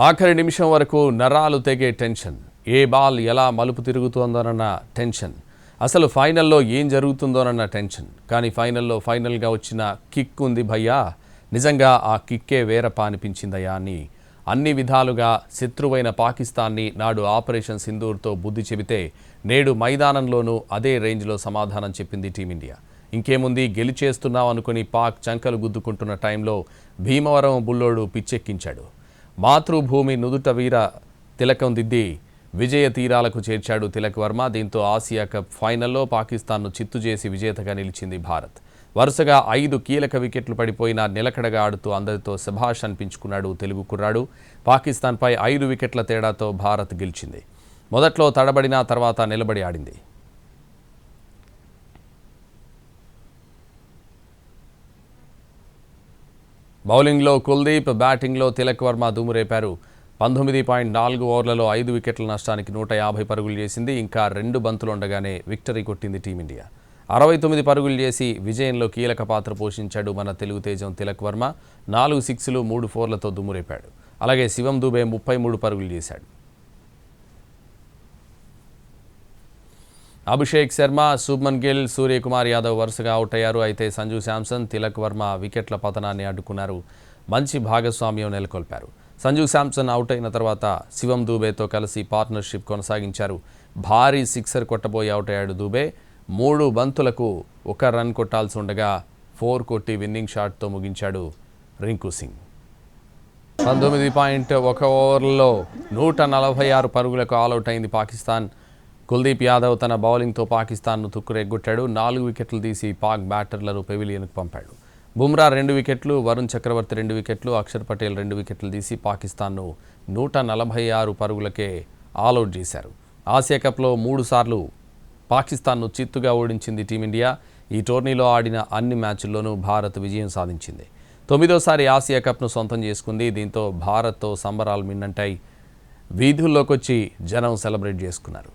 ఆఖరి నిమిషం వరకు నరాలు తెగే టెన్షన్. ఏ బాల్ ఎలా మలుపు తిరుగుతోందోనన్న టెన్షన్. అసలు ఫైనల్లో ఏం జరుగుతుందోనన్న టెన్షన్. కానీ ఫైనల్గా వచ్చిన కిక్ ఉంది భయ్యా, నిజంగా ఆ కిక్కే వేరపా అనిపించిందయ్యా అని అన్ని విధాలుగా శత్రువైన పాకిస్తాన్ని నాడు ఆపరేషన్ సింధూర్తో బుద్ధి చెబితే నేడు మైదానంలోనూ అదే రేంజ్లో సమాధానం చెప్పింది టీమిండియా. ఇంకేముంది, గెలిచేస్తున్నాం అనుకుని పాక్ చంకలు గుద్దుకుంటున్న టైంలో భీమవరం బుల్లోడు పిచ్చెక్కించాడు. మాతృభూమి నుదుట వీర తిలకం దిద్ది విజయ తీరాలకు చేర్చాడు తిలక్ వర్మ. దీంతో ఆసియా కప్ ఫైనల్లో పాకిస్తాన్ను చిత్తు చేసి విజేతగా నిలిచింది భారత్. వరుసగా 5 కీలక వికెట్లు పడిపోయినా నిలకడగా ఆడుతూ అందరితో శభాష్ అనిపించుకున్నాడు తెలుగు కుర్రాడు. పాకిస్తాన్పై 5 వికెట్ల తేడాతో భారత్ గెలిచింది. మొదట్లో తడబడిన తర్వాత నిలబడి ఆడింది. బౌలింగ్లో కుల్దీప్, బ్యాటింగ్లో తిలక్ వర్మ దుమ్మురేపారు. 19.4 ఓవర్లలో 5 వికెట్ల నష్టానికి 150 పరుగులు చేసింది. ఇంకా 2 బంతులు ఉండగానే విక్టరీ కొట్టింది టీమిండియా. 69 పరుగులు చేసి విజయంలో కీలక పాత్ర పోషించాడు మన తెలుగు తేజం తిలక్ వర్మ. 4 సిక్స్లు 3 ఫోర్లతో దుమ్మురేపాడు. అలాగే శివం దూబే 33 పరుగులు చేశాడు. అభిషేక్ శర్మ, శుభ్మన్ గిల్, సూర్యకుమార్ యాదవ్ వరుసగా అవుట్ అయ్యారు. అయితే సంజు శాంసన్, తిలక్ వర్మ వికెట్ల పతనాన్ని అడ్డుకున్నారు. మంచి భాగస్వామ్యం నెలకొల్పారు. సంజు శాంసన్ అవుట్ అయిన తర్వాత శివం దూబేతో కలిసి పార్ట్నర్షిప్ కొనసాగించారు. భారీ సిక్సర్ కొట్టబోయి అవుట్ అయ్యాడు దూబే. 3 బంతులకు 1 రన్ కొట్టాల్సి ఉండగా 4 కొట్టి విన్నింగ్ షాట్తో ముగించాడు రింకు సింగ్. 19.1 ఓవర్లలో 146 పరుగులకు ఆల్అవుట్ అయింది పాకిస్తాన్. కుల్దీప్ యాదవ్ తన బౌలింగ్తో పాకిస్తాన్ను తుక్కురెగ్గొట్టాడు. 4 వికెట్లు తీసి పాక్ బ్యాటర్లను పెవిలియన్కు పంపాడు. బుమ్రా 2 వికెట్లు, వరుణ్ చక్రవర్తి 2 వికెట్లు, అక్షర్ పటేల్ 2 వికెట్లు తీసి పాకిస్తాన్ను 146 పరుగులకే ఆల్అవుట్ చేశారు. ఆసియా కప్లో 3 సార్లు పాకిస్తాన్ను చిత్తుగా ఓడించింది టీమిండియా. ఈ టోర్నీలో ఆడిన అన్ని మ్యాచ్ల్లోనూ భారత్ విజయం సాధించింది. 9వ ఆసియా కప్ను సొంతం చేసుకుంది. దీంతో భారత్తో సంబరాలు మిన్నంటాయి. వీధుల్లోకొచ్చి జనం సెలబ్రేట్ చేసుకున్నారు.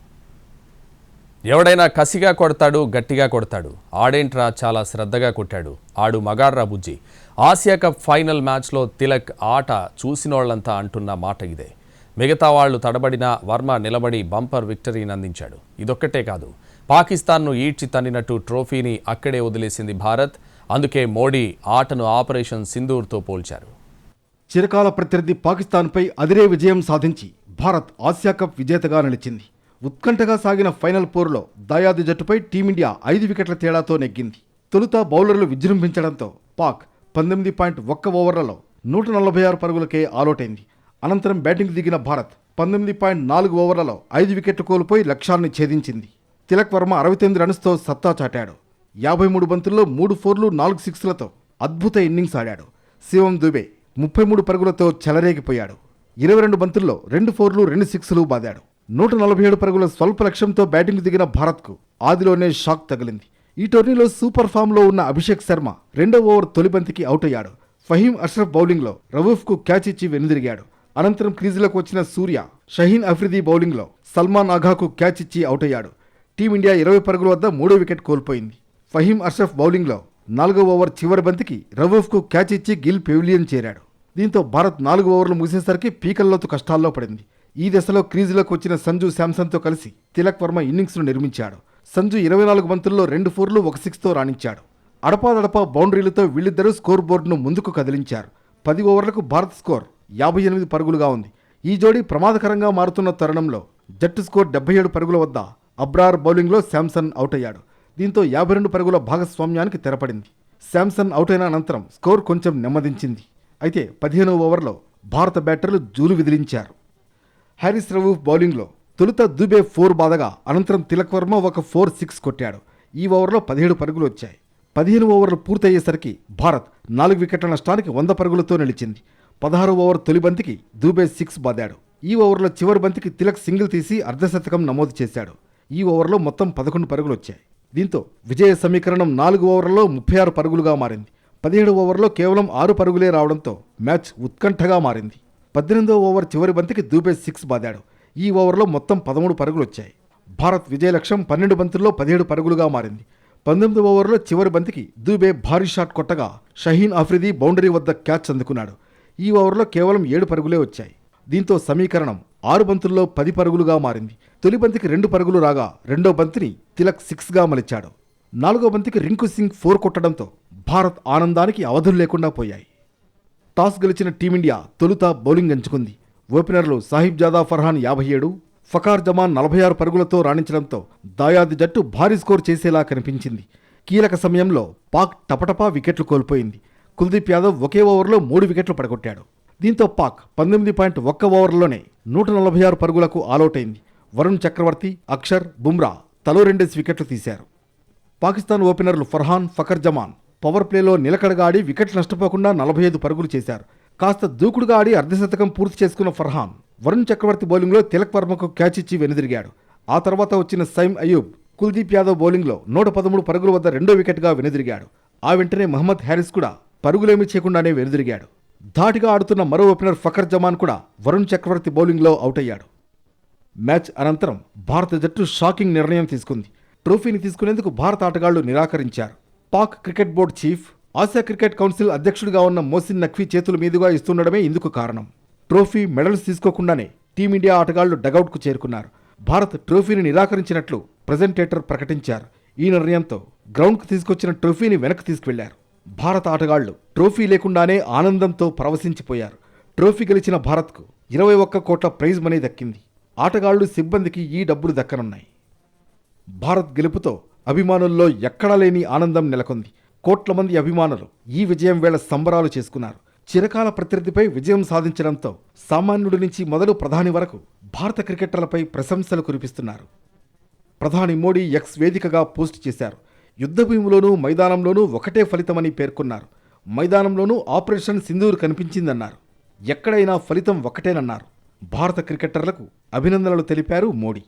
ఎవడైనా కసిగా కొడతాడు, గట్టిగా కొడతాడు. ఆడేంట్రా చాలా శ్రద్ధగా కొట్టాడు, ఆడు మగాడ్రా బుజ్జి. ఆసియా కప్ ఫైనల్ మ్యాచ్లో తిలక్ ఆట చూసినోళ్లంతా అంటున్న మాట ఇదే. మిగతా వాళ్లు తడబడిన వర్మ నిలబడి బంపర్ విక్టరీని అందించాడు. ఇదొక్కటే కాదు, పాకిస్తాన్ను ఈడ్చి తన్నినట్టు ట్రోఫీని అక్కడే వదిలేసింది భారత్. అందుకే మోడీ ఆటను ఆపరేషన్ సింధూర్తో పోల్చారు. చిరకాల ప్రత్యర్థి పాకిస్తాన్పై అదిరే విజయం సాధించి భారత్ ఆసియా కప్ విజేతగా నిలిచింది. ఉత్కంఠగా సాగిన ఫైనల్ పోరులో దాయాది జట్టుపై టీమిండియా 5 వికెట్ల తేడాతో నెగ్గింది. తొలుత బౌలర్లు విజృంభించడంతో పాక్ 19.1 ఓవర్లలో 146 పరుగులకే ఆలౌట్ అయింది. అనంతరం బ్యాటింగ్ దిగిన భారత్ 19.4 ఓవర్లలో 5 వికెట్లు కోల్పోయి లక్ష్యాన్ని ఛేదించింది. తిలక్ వర్మ 69 రన్స్తో సత్తా చాటాడు. 53 బంతుల్లో 3 ఫోర్లు 4 సిక్స్లతో అద్భుత ఇన్నింగ్స్ ఆడాడు. శివం దుబే 33 పరుగులతో చెలరేగిపోయాడు. 22 బంతుల్లో 2 ఫోర్లు 2 సిక్స్లు బాదాడు. 147 పరుగుల స్వల్ప లక్ష్యంతో బ్యాటింగ్ దిగిన భారత్కు ఆదిలోనే షాక్ తగిలింది. ఈ టోర్నీలో సూపర్ ఫామ్లో ఉన్న అభిషేక్ శర్మ 2వ ఓవర్ తొలి బంతికి అవుట్ అయ్యాడు. ఫహీం అష్రఫ్ బౌలింగ్లో రవూఫ్కు క్యాచ్ ఇచ్చి వెనుదిరిగాడు. అనంతరం క్రీజులకు వచ్చిన సూర్య, షహీన్ అఫ్రిదీ బౌలింగ్లో సల్మాన్ ఆఘాకు క్యాచ్ ఇచ్చి అవుట్ అయ్యాడు. టీమిండియా 20 పరుగుల వద్ద 3వ వికెట్ కోల్పోయింది. ఫహీం అష్రఫ్ బౌలింగ్లో 4వ ఓవర్ చివరి బంతికి రవూఫ్కు క్యాచ్ ఇచ్చి గిల్ పెవిలియన్ చేరాడు. దీంతో భారత్ 4 ఓవర్లు ముగిసేసరికి పీకల్లోతు కష్టాల్లో పడింది. ఈ దశలో క్రీజులకు వచ్చిన సంజు శాంసన్తో కలిసి తిలక్ వర్మ ఇన్నింగ్స్ను నిర్మించాడు. సంజు 24 బంతుల్లో 2 ఫోర్లు 1 సిక్స్తో రాణించాడు. అడపాదడపా బౌండరీలతో వీళ్ళిద్దరూ స్కోర్ బోర్డును ముందుకు కదిలించారు. 10 ఓవర్లకు భారత్ స్కోర్ 58 పరుగులుగా ఉంది. ఈ జోడీ ప్రమాదకరంగా మారుతున్న తరుణంలో జట్టు స్కోర్ 77 పరుగుల వద్ద అబ్రార్ బౌలింగ్లో శాంసన్ అవుట్ అయ్యాడు. దీంతో 52 పరుగుల భాగస్వామ్యానికి తెరపడింది. శాంసన్ అవుట్ అయిన అనంతరం స్కోర్ కొంచెం నెమ్మదించింది. అయితే 15వ ఓవర్లో భారత బ్యాటర్లు జూలు విదిలించారు. హారిస్ రవూఫ్ బౌలింగ్లో తొలుత దుబే 4 బాదగా అనంతరం తిలక్ వర్మ ఒక 4-6 కొట్టాడు. ఈ ఓవర్లో 17 పరుగులు వచ్చాయి. 15 ఓవర్లు పూర్తయ్యేసరికి భారత్ 4 వికెట్ల నష్టానికి 100 పరుగులతో నిలిచింది. 16వ ఓవర్ తొలి బంతికి దుబే 6 బాదాడు. ఈ ఓవర్లో చివరి బంతికి తిలక్ సింగిల్ తీసి అర్ధశతకం నమోదు చేశాడు. ఈ ఓవర్లో మొత్తం 11 పరుగులు వచ్చాయి. దీంతో విజయ సమీకరణం 4 ఓవర్లలో 36 పరుగులుగా మారింది. 17 ఓవర్లో కేవలం 6 పరుగులే రావడంతో మ్యాచ్ ఉత్కంఠగా మారింది. 18వ ఓవర్ చివరి బంతికి దూబే 6 బాదాడు. ఈ ఓవర్లో మొత్తం 13 పరుగులు వచ్చాయి. భారత్ విజయ లక్ష్యం 12 బంతుల్లో 17 పరుగులుగా మారింది. 19వ ఓవర్లో చివరి బంతికి దూబే భారీ షాట్ కొట్టగా షహీన్ అఫ్రిదీ బౌండరీ వద్ద క్యాచ్ అందుకున్నాడు. ఈ ఓవర్లో కేవలం 7 పరుగులే వచ్చాయి. దీంతో సమీకరణం 6 బంతుల్లో 10 పరుగులుగా మారింది. తొలి బంతికి 2 పరుగులు రాగా రెండో బంతిని తిలక్ 6గా మలిచాడు. 4వ బంతికి రింకు సింగ్ 4 కొట్టడంతో భారత్ ఆనందానికి అవధులు లేకుండా పోయాయి. టాస్ గెలిచిన టీమిండియా తొలుత బౌలింగ్ ఎంచుకుంది. ఓపెనర్లు సాహిబ్ జాదా ఫర్హాన్ 57, ఫకార్ జమాన్ 46 పరుగులతో రాణించడంతో దాయాది జట్టు భారీ స్కోర్ చేసేలా కనిపించింది. కీలక సమయంలో పాక్ టపటపా వికెట్లు కోల్పోయింది. కుల్దీప్ యాదవ్ ఒకే ఓవర్లో 3 వికెట్లు పడగొట్టాడు. దీంతో పాక్ 19.1 ఓవర్లలోనే 146 పరుగులకు ఆలౌట్ అయింది. వరుణ్ చక్రవర్తి, అక్షర్, బుమ్రా తలో 2 వికెట్లు తీశారు. పాకిస్తాన్ ఓపెనర్లు ఫర్హాన్, ఫకర్ జమాన్ పవర్ ప్లేలో నిలకడగా ఆడి వికెట్లు నష్టపోకుండా 45 పరుగులు చేశారు. కాస్త దూకుడుగా ఆడి అర్ధశతకం పూర్తి చేసుకున్న ఫర్హాన్ వరుణ్ చక్రవర్తి బౌలింగ్లో తిలక్ వర్మకు క్యాచ్ ఇచ్చి వెనుదిరిగాడు. ఆ తర్వాత వచ్చిన సైమ్ అయూబ్ కుల్దీప్ యాదవ్ బౌలింగ్లో 113 పరుగుల వద్ద 2వ వికెట్గా వెనుదిరిగాడు. ఆ వెంటనే మహమ్మద్ హ్యారిస్ కూడా పరుగులేమీ చేయకుండానే వెనుదిరిగాడు. ధాటిగా ఆడుతున్న మరో ఓపెనర్ ఫకర్ జమాన్ కూడా వరుణ్ చక్రవర్తి బౌలింగ్లో అవుట్ అయ్యాడు. మ్యాచ్ అనంతరం భారత జట్టు షాకింగ్ నిర్ణయం తీసుకుంది. ట్రోఫీని తీసుకునేందుకు భారత ఆటగాళ్లు నిరాకరించారు. Pak cricket board chief, Asia cricket council అధ్యక్షుడిగా ఉన్న మోసిన్ నఖ్వీ చేతుల మీదుగా ఇస్తుండడమే ఇందుకు కారణం. ట్రోఫీ, మెడల్స్ తీసుకోకుండానే టీమిండియా ఆటగాళ్లు డగౌట్కు చేరుకున్నారు. భారత్ ట్రోఫీని నిరాకరించినట్లు ప్రెజెంటేటర్ ప్రకటించారు. ఈ నిర్ణయంతో గ్రౌండ్కు తీసుకొచ్చిన ట్రోఫీని వెనక్కి తీసుకువెళ్లారు. భారత ఆటగాళ్లు ట్రోఫీ లేకుండానే ఆనందంతో పరవశించిపోయారు. ట్రోఫీ గెలిచిన భారత్కు 21 కోట్ల ప్రైజ్ మనీ దక్కింది. ఆటగాళ్లు, సిబ్బందికి ఈ డబ్బులు దక్కనున్నాయి. భారత్ గెలుపుతో అభిమానుల్లో ఎక్కడా లేని ఆనందం నెలకొంది. కోట్ల మంది అభిమానులు ఈ విజయం వేళ సంబరాలు చేసుకున్నారు. చిరకాల ప్రత్యర్థిపై విజయం సాధించడంతో సామాన్యుడి నుంచి మొదలు ప్రధాని వరకు భారత క్రికెటర్లపై ప్రశంసలు కురిపిస్తున్నారు. ప్రధాని మోడీ ఎక్స్ వేదికగా పోస్ట్ చేశారు. యుద్ధభూమిలోనూ మైదానంలోనూ ఒకటే ఫలితమని పేర్కొన్నారు. మైదానంలోనూ ఆపరేషన్ సింధూర్ కనిపించిందన్నారు. ఎక్కడైనా ఫలితం ఒకటేనన్నారు. భారత క్రికెటర్లకు అభినందనలు తెలిపారు మోడీ.